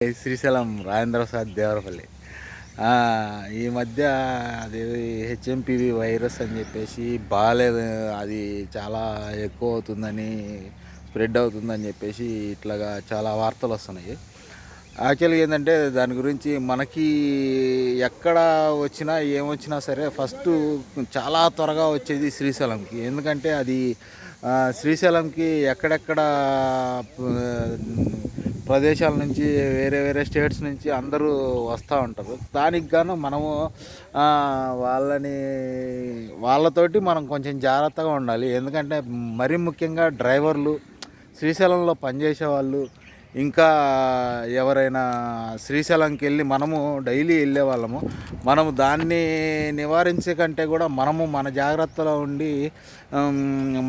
శ్రీశైలం రాజేంద్ర ప్రసాద్ దేవరపల్లి. ఈ మధ్య అది హెచ్ఎంపివి వైరస్ అని చెప్పేసి బాగాలేదు, అది చాలా ఎక్కువ అవుతుందని, స్ప్రెడ్ అవుతుందని చెప్పేసి ఇట్లాగా చాలా వార్తలు వస్తున్నాయి. యాక్చువల్గా ఏంటంటే దాని గురించి మనకి ఎక్కడ వచ్చినా ఏమొచ్చినా సరే ఫస్ట్ చాలా త్వరగా వచ్చేది శ్రీశైలంకి. ఎందుకంటే అది శ్రీశైలంకి ఎక్కడెక్కడ ప్రదేశాల నుంచి, వేరే వేరే స్టేట్స్ నుంచి అందరూ వస్తూ ఉంటారు. దానికి గాను మనము వాళ్ళతోటి మనం కొంచెం జాగ్రత్తగా ఉండాలి. ఎందుకంటే మరీ ముఖ్యంగా డ్రైవర్లు, శ్రీశైలంలో పనిచేసే వాళ్ళు, ఇంకా ఎవరైనా శ్రీశైలంకి వెళ్ళి మనము డైలీ వెళ్ళే వాళ్ళము, మనము దాన్ని నివారించే కంటే కూడా మనము మన జాగ్రత్తలో ఉండి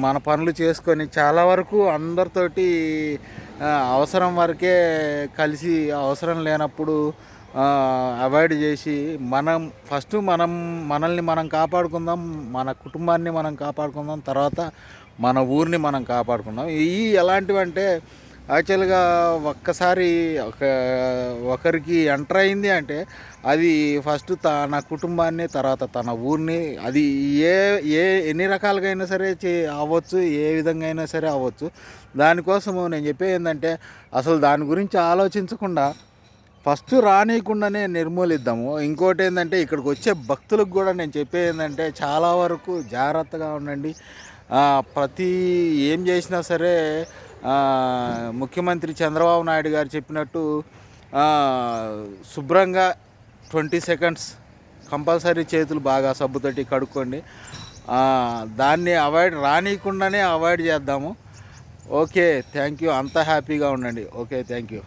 మన పనులు చేసుకొని చాలా వరకు అందరితోటి అవసరం వరకే కలిసి, అవసరం లేనప్పుడు అవాయిడ్ చేసి మనల్ని మనం కాపాడుకుందాం, మన కుటుంబాన్ని మనం కాపాడుకుందాం, తర్వాత మన ఊరిని మనం కాపాడుకుందాం. ఎలాంటివంటే యాక్చువల్గా ఒక్కసారి ఒకరికి ఎంటర్ అయింది అంటే అది ఫస్ట్ తన కుటుంబాన్ని, తర్వాత తన ఊరిని, అది ఎన్ని రకాలుగా అయినా సరే అవ్వచ్చు, ఏ విధంగా అయినా సరే అవ్వచ్చు. దానికోసము నేను చెప్పేది ఏంటంటే అసలు దాని గురించి ఆలోచించకుండా ఫస్ట్ రానియకుండానే నిర్మూలిద్దాము. ఇంకోటి ఏంటంటే ఇక్కడికి వచ్చే భక్తులకు కూడా నేను చెప్పేది ఏంటంటే చాలా వరకు జాగ్రత్తగా ఉండండి. ఏం చేసినా సరే ముఖ్యమంత్రి చంద్రబాబు నాయుడు గారు చెప్పినట్టు శుభ్రంగా 20 సెకండ్స్ కంపల్సరీ చేతులు బాగా సబ్బుతోటి కడుక్కోండి. దాన్ని రానియకుండానే అవాయిడ్ చేద్దాము. Okay, thank you. అంతా హ్యాపీగా ఉండండి. Okay, thank you.